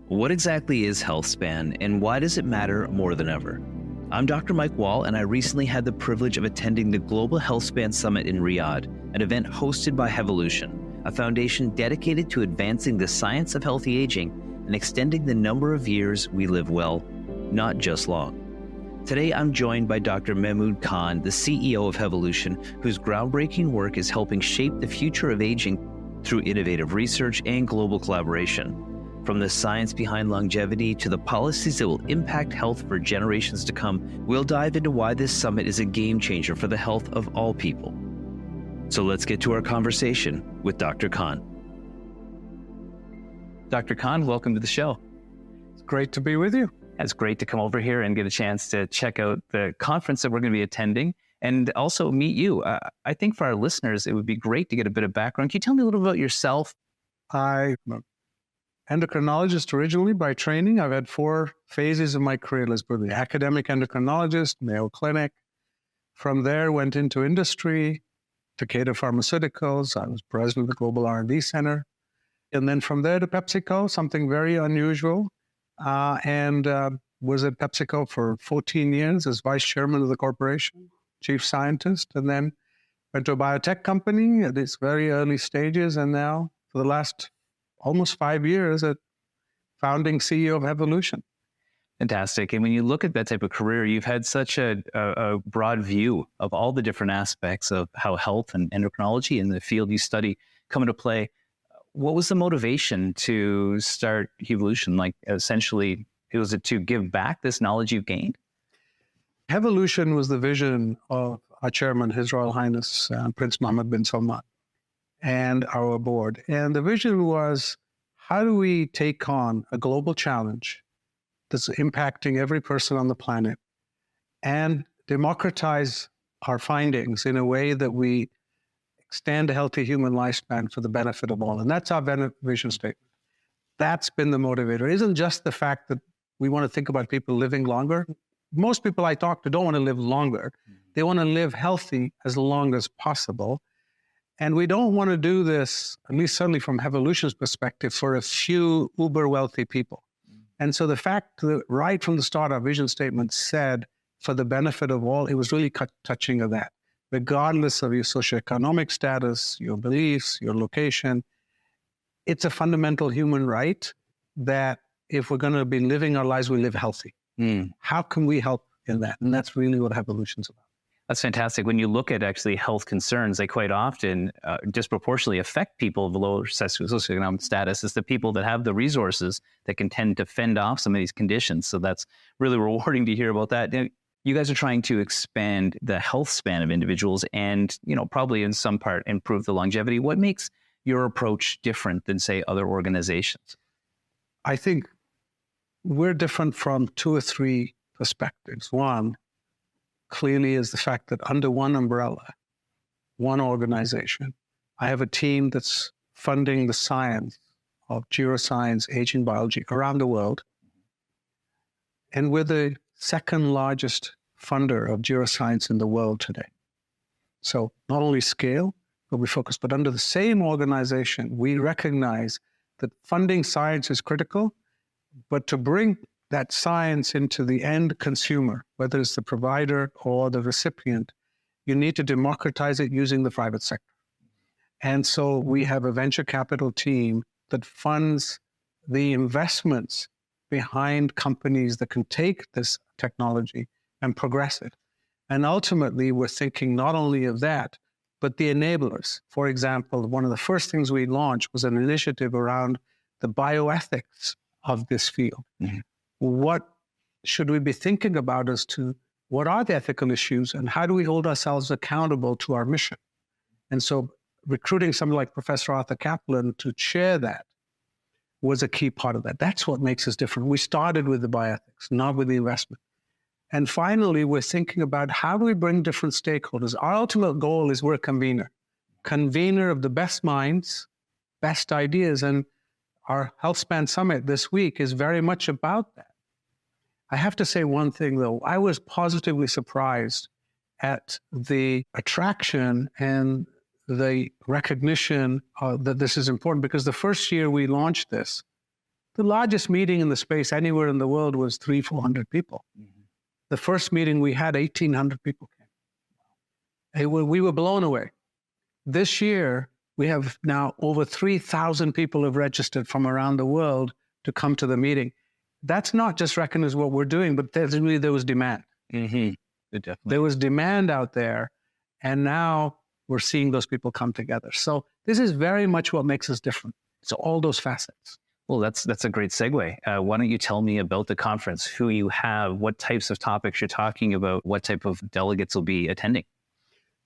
What exactly is Healthspan, and why does it matter more than ever? I'm Dr. Mike Wahl, and I recently had the privilege of attending the Global Healthspan Summit in Riyadh, an event hosted by Hevolution, a foundation dedicated to advancing the science of healthy aging and extending the number of years we live well, not just long. Today, I'm joined by Dr. Mehmood, the CEO of Hevolution, whose groundbreaking work is helping shape the future of aging through innovative research and global collaboration. From the science behind longevity to the policies that will impact health for generations to come, we'll dive into why this summit is a game changer for the health of all people. So let's get to our conversation with Dr. Khan. Dr. Khan, welcome to the show. It's great to be with you. It's great to come over here and get a chance to check out the conference that we're going to be attending and also meet you. I think for our listeners, it would be great to get a bit of background. Can you tell me a little about yourself? I'm an endocrinologist originally by training. I've had 4 phases of my career. Let's put the academic endocrinologist, Mayo Clinic. From there, went into industry, Takeda Pharmaceuticals. I was president of the Global R&D Center. And then from there to PepsiCo, something very unusual. And was at PepsiCo for 14 years as vice chairman of the corporation, chief scientist, and then went to a biotech company at its very early stages. And now for the last almost 5 years at founding CEO of Hevolution. Fantastic. And when you look at that type of career, you've had such a broad view of all the different aspects of how health and endocrinology in the field you study come into play. What was the motivation to start Hevolution? Like essentially, was it to give back this knowledge you've gained? Hevolution was the vision of our chairman, His Royal Highness Prince Mohammed bin Salman, and our board. And the vision was, how do we take on a global challenge that's impacting every person on the planet and democratize our findings in a way that we extend a healthy human lifespan for the benefit of all? And that's our vision statement. That's been the motivator. It isn't just the fact that we want to think about people living longer. Most people I talk to don't want to live longer. They want to live healthy as long as possible. And we don't want to do this, at least certainly from Hevolution's perspective, for a few uber wealthy people. And so the fact that right from the start, our vision statement said, for the benefit of all, it was really touching of that. Regardless of your socioeconomic status, your beliefs, your location, it's a fundamental human right that if we're going to be living our lives, we live healthy. How can we help in that? And that's really what Hevolution's about. That's fantastic. When you look at actually health concerns, they quite often disproportionately affect people of lower socioeconomic status. It's the people that have the resources that can tend to fend off some of these conditions. So that's really rewarding to hear about that. You guys are trying to expand the health span of individuals and, probably in some part improve the longevity. What makes your approach different than, say, other organizations? I think we're different from 2 or 3 perspectives. One, clearly, is the fact that under one umbrella, one organization, I have a team that's funding the science of neuroscience, aging biology around the world. And we're the second largest funder of neuroscience in the world today. So not only scale, but we focus, but under the same organization, we recognize that funding science is critical, but to bring that science into the end consumer, whether it's the provider or the recipient, you need to democratize it using the private sector. And so we have a venture capital team that funds the investments behind companies that can take this technology and progress it. And ultimately, we're thinking not only of that, but the enablers. For example, one of the first things we launched was an initiative around the bioethics of this field. What should we be thinking about as to what are the ethical issues and how do we hold ourselves accountable to our mission? And so recruiting someone like Professor Arthur Kaplan to chair that was a key part of that. That's what makes us different. We started with the bioethics, not with the investment. And finally, we're thinking about how do we bring different stakeholders. Our ultimate goal is we're a convener of the best minds, best ideas. And our Healthspan Summit this week is very much about that. I have to say one thing, though. I was positively surprised at the attraction and the recognition that this is important, because the first year we launched this, The largest meeting in the space anywhere in the world was 300-400 people. Mm-hmm. The first meeting we had, 1,800 people came. We were blown away. This year, we have now over 3,000 people have registered from around the world to come to the meeting. That's not just recognizing what we're doing, but there was demand. Mm-hmm. There was demand out there, and now we're seeing those people come together. So this is very much what makes us different. So all those facets. Well, that's a great segue. Why don't you tell me about the conference, who you have, what types of topics you're talking about, what type of delegates will be attending?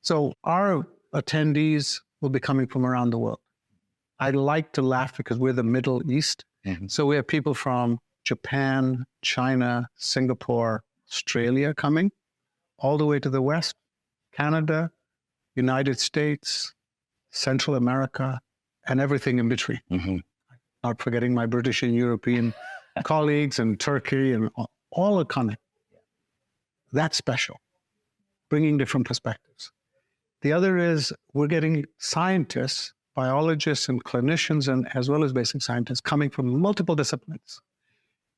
So our attendees will be coming from around the world. I like to laugh because we're the Middle East. Mm-hmm. So we have people from Japan, China, Singapore, Australia coming, all the way to the West, Canada, United States, Central America, and everything in between. Mm-hmm. Not forgetting my British and European colleagues and Turkey and all are coming. That's special, bringing different perspectives. The other is we're getting scientists, biologists and clinicians, and as well as basic scientists coming from multiple disciplines.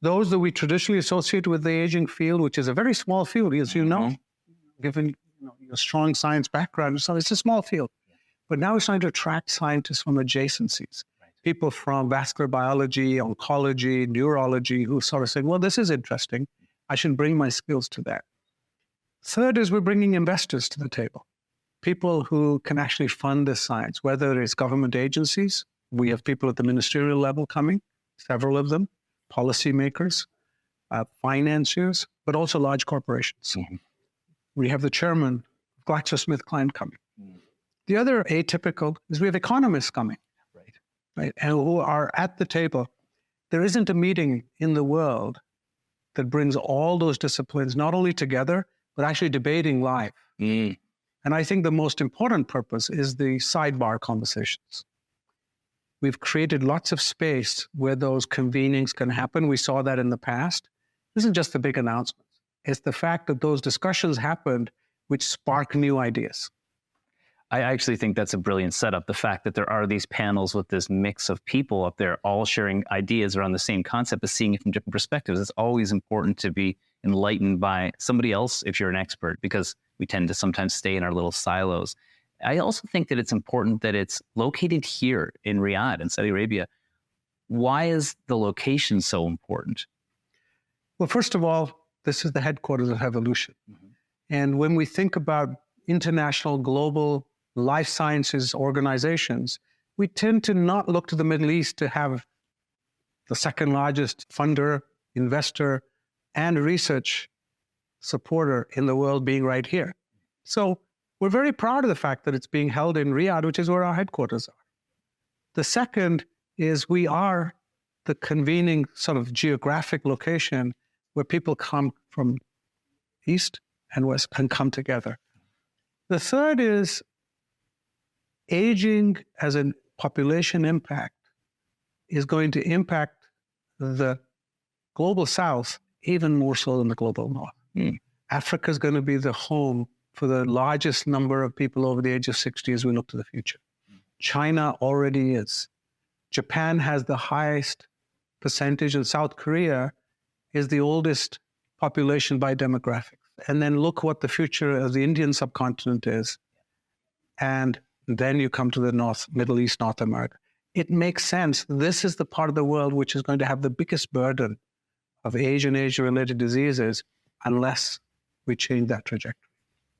Those that we traditionally associate with the aging field, which is a very small field, as you know, given your strong science background, so it's a small field. But now we're trying to attract scientists from adjacencies. People from vascular biology, oncology, neurology, who sort of say, well, this is interesting. I should bring my skills to that. Third is we're bringing investors to the table. People who can actually fund this science, whether it's government agencies. We have people at the ministerial level coming, several of them, policymakers, financiers, but also large corporations. Mm-hmm. We have the chairman of GlaxoSmithKline coming. Mm-hmm. The other atypical is we have economists coming. Right, and who are at the table. There isn't a meeting in the world that brings all those disciplines not only together, but actually debating live. Mm. And I think the most important purpose is the sidebar conversations. We've created lots of space where those convenings can happen. We saw that in the past. This isn't just the big announcements. It's the fact that those discussions happened, which spark new ideas. I actually think that's a brilliant setup. The fact that there are these panels with this mix of people up there, all sharing ideas around the same concept, but seeing it from different perspectives. It's always important to be enlightened by somebody else if you're an expert, because we tend to sometimes stay in our little silos. I also think that it's important that it's located here in Riyadh, in Saudi Arabia. Why is the location so important? Well, first of all, this is the headquarters of Hevolution. Mm-hmm. And when we think about international, global life sciences organizations, we tend to not look to the Middle East to have the second largest funder, investor, and research supporter in the world being right here. So we're very proud of the fact that it's being held in Riyadh, which is where our headquarters are. The second is we are the convening sort of geographic location where people come from east and west and come together. The third is aging as a population impact is going to impact the global south even more so than the global north. Mm. Africa is going to be the home for the largest number of people over the age of 60 as we look to the future. China already is. Japan has the highest percentage, and South Korea is the oldest population by demographics. And then look what the future of the Indian subcontinent is. And then you come to the Middle East, North America. It makes sense. This is the part of the world which is going to have the biggest burden of age and age-related diseases unless we change that trajectory.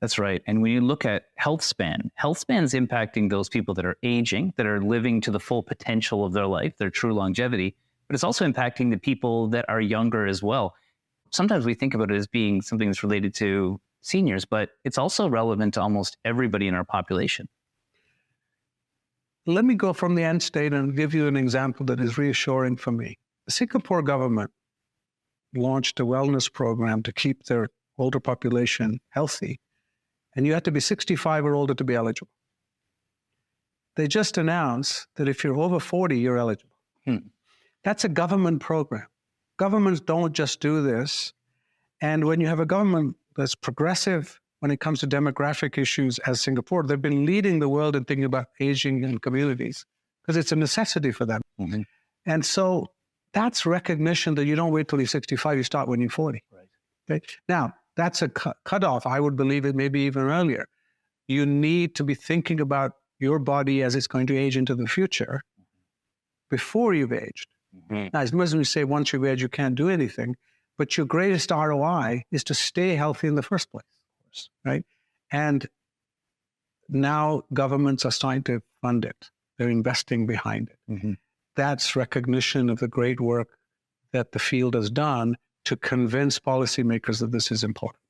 That's right. And when you look at Healthspan, Healthspan's impacting those people that are aging, that are living to the full potential of their life, their true longevity, but it's also impacting the people that are younger as well. Sometimes we think about it as being something that's related to seniors, but it's also relevant to almost everybody in our population. Let me go from the end state and give you an example that is reassuring for me. The Singapore government launched a wellness program to keep their older population healthy, and you had to be 65 or older to be eligible. They just announced that if you're over 40, you're eligible. That's a government program. Governments don't just do this. And when you have a government that's progressive when it comes to demographic issues as Singapore, they've been leading the world in thinking about aging and communities because it's a necessity for them. Mm-hmm. And so That's recognition that you don't wait till you're 65, you start when you're 40. Right. Okay? Now, that's a cutoff. I would believe it maybe even earlier. You need to be thinking about your body as it's going to age into the future before you've aged. Mm-hmm. Now, as much as we say once you've aged, you can't do anything, but your greatest ROI is to stay healthy in the first place, right? And now governments are starting to fund it. They're investing behind it. Mm-hmm. That's recognition of the great work that the field has done to convince policymakers that this is important.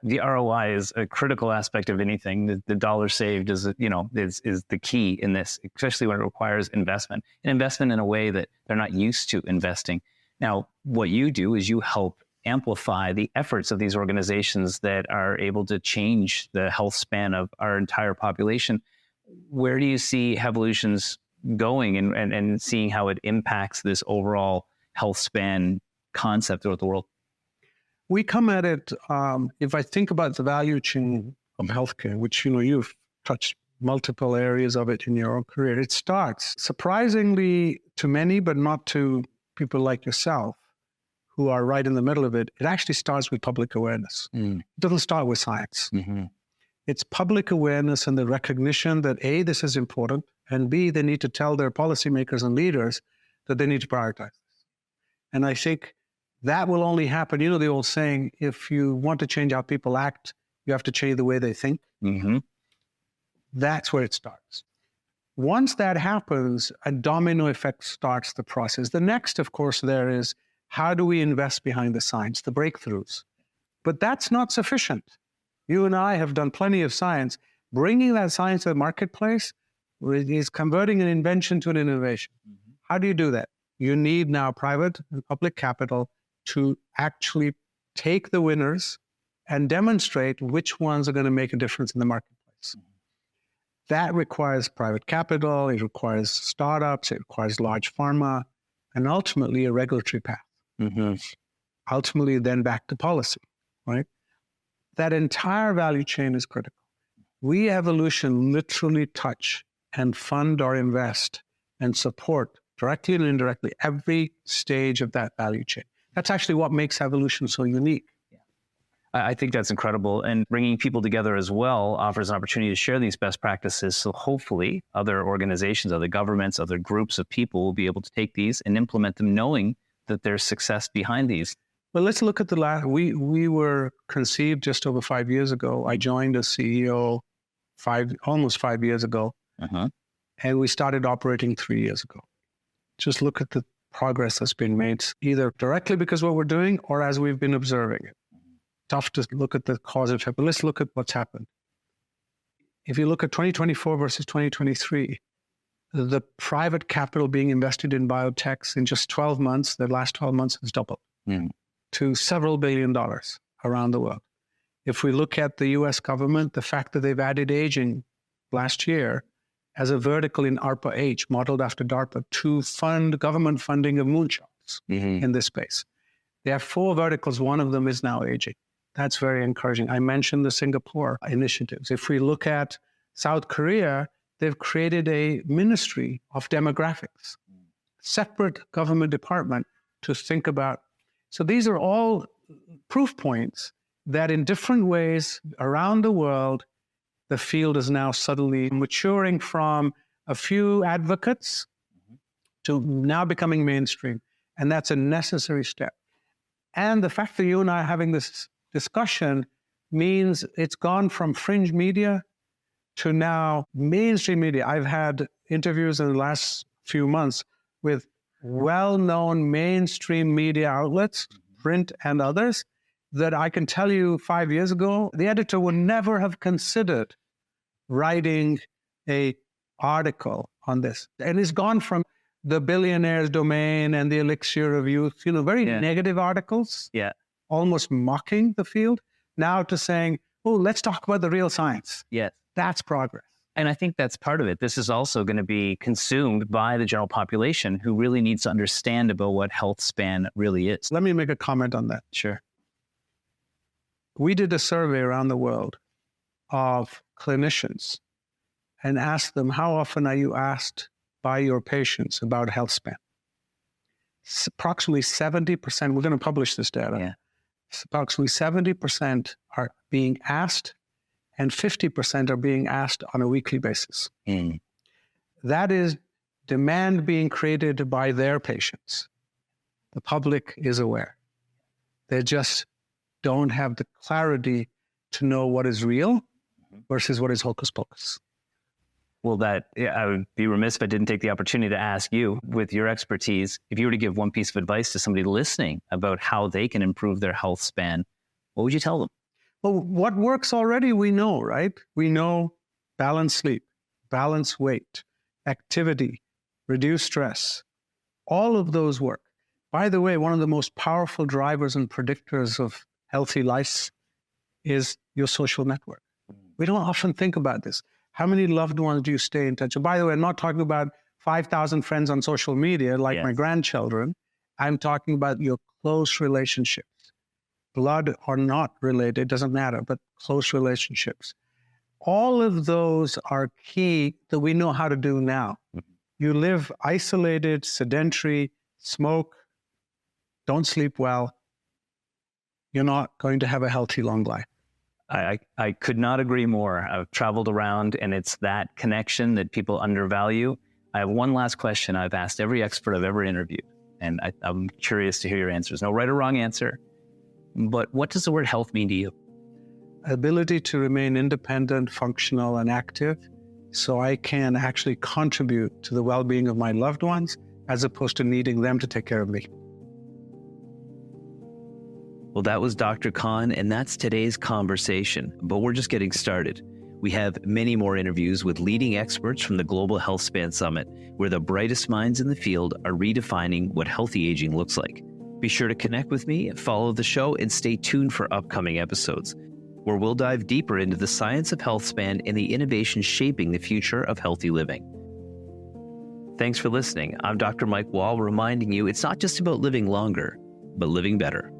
The ROI is a critical aspect of anything. The dollar saved is the key in this, especially when it requires investment, and investment in a way that they're not used to investing. Now, what you do is you help amplify the efforts of these organizations that are able to change the health span of our entire population. Where do you see Hevolution's going and seeing how it impacts this overall health span concept throughout the world? We come at it, if I think about the value chain of healthcare, which, you've touched multiple areas of it in your own career, it starts, surprisingly to many, but not to people like yourself, who are right in the middle of it, it actually starts with public awareness. It doesn't start with science. Mm-hmm. It's public awareness and the recognition that A, this is important, and B, they need to tell their policymakers and leaders that they need to prioritize this. And I think that will only happen. The old saying, if you want to change how people act, you have to change the way they think. Mm-hmm. That's where it starts. Once that happens, a domino effect starts the process. The next, of course, there is, how do we invest behind the science, the breakthroughs? But that's not sufficient. You and I have done plenty of science. Bringing that science to the marketplace is converting an invention to an innovation. Mm-hmm. How do you do that? You need now private and public capital to actually take the winners and demonstrate which ones are going to make a difference in the marketplace. Mm-hmm. That requires private capital, it requires startups, it requires large pharma, and ultimately a regulatory path. Mm-hmm. Ultimately, then back to policy, right? That entire value chain is critical. We, Hevolution, literally touch and fund or invest and support, directly and indirectly, every stage of that value chain. That's actually what makes Hevolution so unique. Yeah. I think that's incredible. And bringing people together as well offers an opportunity to share these best practices. So hopefully other organizations, other governments, other groups of people will be able to take these and implement them, knowing that there's success behind these. Well, let's look at the last. We were conceived just over 5 years ago. I joined as CEO almost 5 years ago. Uh-huh. And we started operating 3 years ago. Just look at the progress that's been made, either directly because of what we're doing or as we've been observing it. Tough to look at the cause and effect, but let's look at what's happened. If you look at 2024 versus 2023, the private capital being invested in biotechs in just 12 months, the last 12 months has doubled to several $1 billion around the world. If we look at the US government, the fact that they've added aging last year as a vertical in ARPA-H, modeled after DARPA, to fund government funding of moonshots in this space. They have 4 verticals. One of them is now aging. That's very encouraging. I mentioned the Singapore initiatives. If we look at South Korea, they've created a ministry of demographics, separate government department to think about. So these are all proof points that in different ways around the world, the field is now suddenly maturing from a few advocates to now becoming mainstream. And that's a necessary step. And the fact that you and I are having this discussion means it's gone from fringe media to now mainstream media. I've had interviews in the last few months with well-known mainstream media outlets, print and others, that I can tell you 5 years ago, the editor would never have considered writing an article on this. And it's gone from the billionaire's domain and the elixir of youth, very negative articles, almost mocking the field, now to saying, oh, let's talk about the real science. Yes. That's progress. And I think that's part of it. This is also going to be consumed by the general population who really needs to understand about what Healthspan really is. Let me make a comment on that. Sure. We did a survey around the world of clinicians and asked them, how often are you asked by your patients about Healthspan? approximately 70%, we're going to publish this data. Yeah. Approximately 70% are being asked and 50% are being asked on a weekly basis. Mm. That is demand being created by their patients. The public is aware. They just don't have the clarity to know what is real versus what is hocus pocus. Well, I would be remiss if I didn't take the opportunity to ask you, with your expertise, if you were to give one piece of advice to somebody listening about how they can improve their health span, what would you tell them? Well, what works already, we know, right? We know balanced sleep, balanced weight, activity, reduce stress. All of those work. By the way, one of the most powerful drivers and predictors of healthy life is your social network. We don't often think about this. How many loved ones do you stay in touch with? By the way, I'm not talking about 5,000 friends on social media like my grandchildren. I'm talking about your close relationships. Blood or not related, doesn't matter, but close relationships. All of those are key that we know how to do now. You live isolated, sedentary, smoke, don't sleep well, you're not going to have a healthy, long life. I could not agree more. I've traveled around, and it's that connection that people undervalue. I have one last question I've asked every expert I've ever interviewed, and I'm curious to hear your answers. No right or wrong answer, but what does the word health mean to you? Ability to remain independent, functional, and active, so I can actually contribute to the well-being of my loved ones, as opposed to needing them to take care of me. Well, that was Dr. Khan, and that's today's conversation, but we're just getting started. We have many more interviews with leading experts from the Global Healthspan Summit, where the brightest minds in the field are redefining what healthy aging looks like. Be sure to connect with me, follow the show, and stay tuned for upcoming episodes, where we'll dive deeper into the science of healthspan and the innovation shaping the future of healthy living. Thanks for listening. I'm Dr. Mike Wahl, reminding you it's not just about living longer, but living better.